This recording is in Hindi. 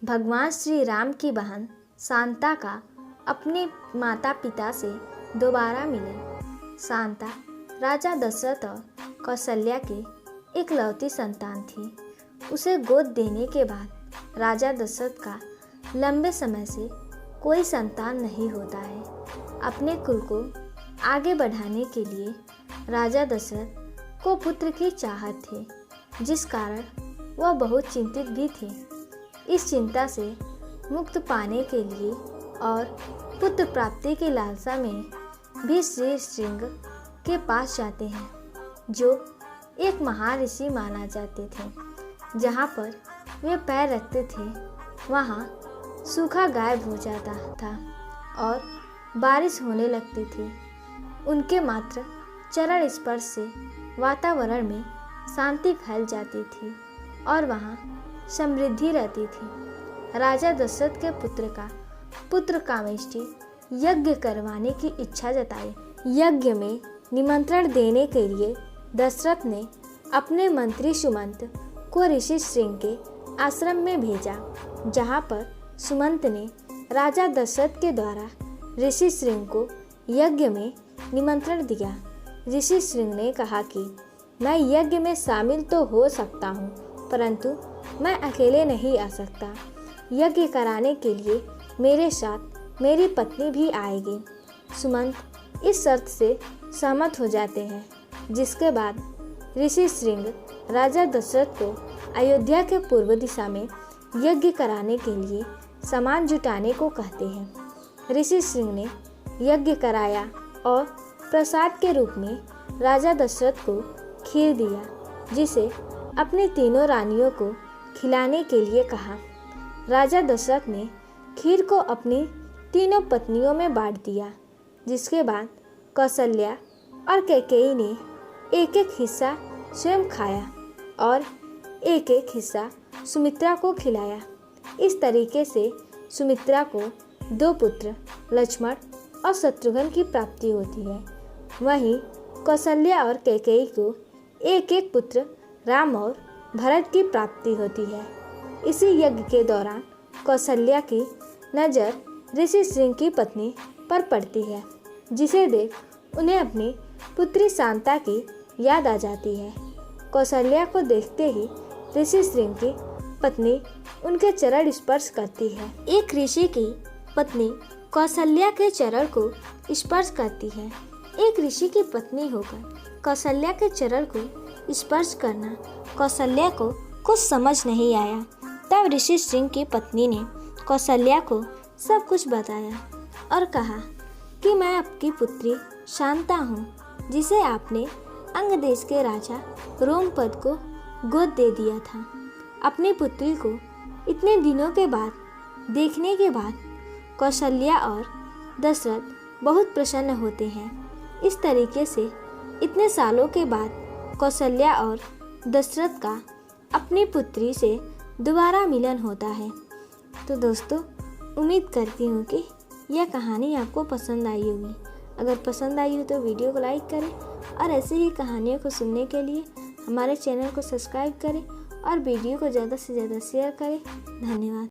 भगवान श्री राम की बहन शांता का अपने माता पिता से दोबारा मिलन। शांता राजा दशरथ और कौशल्या की इकलौती संतान थी। उसे गोद देने के बाद राजा दशरथ का लंबे समय से कोई संतान नहीं होता है। अपने कुल को आगे बढ़ाने के लिए राजा दशरथ को पुत्र की चाहत थी, जिस कारण वह बहुत चिंतित भी थे। इस चिंता से मुक्त पाने के लिए और पुत्र प्राप्ति की लालसा में भी श्री श्रृंग के पास जाते हैं, जो एक महान ऋषि माना जाते थे। जहाँ पर वे पैर रखते थे वहाँ सूखा गायब हो जाता था और बारिश होने लगती थी। उनके मात्र चरण स्पर्श से वातावरण में शांति फैल जाती थी और वहाँ समृद्धि रहती थी। राजा दशरथ के पुत्र कामेष्टि यज्ञ करवाने की इच्छा जताई। यज्ञ में निमंत्रण देने के लिए दशरथ ने अपने मंत्री सुमंत को ऋषि श्रृंग के आश्रम में भेजा, जहाँ पर सुमंत ने राजा दशरथ के द्वारा ऋषि श्रृंग को यज्ञ में निमंत्रण दिया। ऋषि श्रृंग ने कहा कि मैं यज्ञ में शामिल तो हो सकता हूँ, परंतु मैं अकेले नहीं आ सकता। यज्ञ कराने के लिए मेरे साथ मेरी पत्नी भी आएगी। सुमंत इस शर्त से सहमत हो जाते हैं, जिसके बाद ऋषि श्रृंग राजा दशरथ को अयोध्या के पूर्व दिशा में यज्ञ कराने के लिए सामान जुटाने को कहते हैं। ऋषि श्रृंग ने यज्ञ कराया और प्रसाद के रूप में राजा दशरथ को खीर दिया, जिसे अपनी तीनों रानियों को खिलाने के लिए कहा। राजा दशरथ ने खीर को अपनी तीनों पत्नियों में बांट दिया, जिसके बाद कौशल्या और कैकेयी ने एक एक हिस्सा स्वयं खाया और एक एक हिस्सा सुमित्रा को खिलाया। इस तरीके से सुमित्रा को 2 पुत्र लक्ष्मण और शत्रुघ्न की प्राप्ति होती है। वहीं कौशल्या और कैकेयी को एक एक पुत्र राम और भरत की प्राप्ति होती है। इसी यज्ञ के दौरान कौशल्या की नज़र ऋषि श्रृंग की पत्नी पर पड़ती है, जिसे देख उन्हें अपनी पुत्री शांता की याद आ जाती है। कौशल्या को देखते ही ऋषि श्रृंग की पत्नी उनके चरण स्पर्श करती है। एक ऋषि की पत्नी कौशल्या के चरण को स्पर्श करती है। एक ऋषि की पत्नी होकर कौशल्या के चरण को स्पर्श करना कौशल्या को कुछ समझ नहीं आया। तब ऋषि श्रृंग की पत्नी ने कौशल्या को सब कुछ बताया और कहा कि मैं आपकी पुत्री शांता हूँ, जिसे आपने अंग देश के राजा रोमपद को गोद दे दिया था। अपनी पुत्री को इतने दिनों के बाद देखने के बाद कौशल्या और दशरथ बहुत प्रसन्न होते हैं। इस तरीके से इतने सालों के बाद कौशल्या और दशरथ का अपनी पुत्री से दोबारा मिलन होता है। तो दोस्तों, उम्मीद करती हूँ कि यह कहानी आपको पसंद आई होगी। अगर पसंद आई हो तो वीडियो को लाइक करें और ऐसे ही कहानियों को सुनने के लिए हमारे चैनल को सब्सक्राइब करें और वीडियो को ज़्यादा से ज़्यादा शेयर करें। धन्यवाद।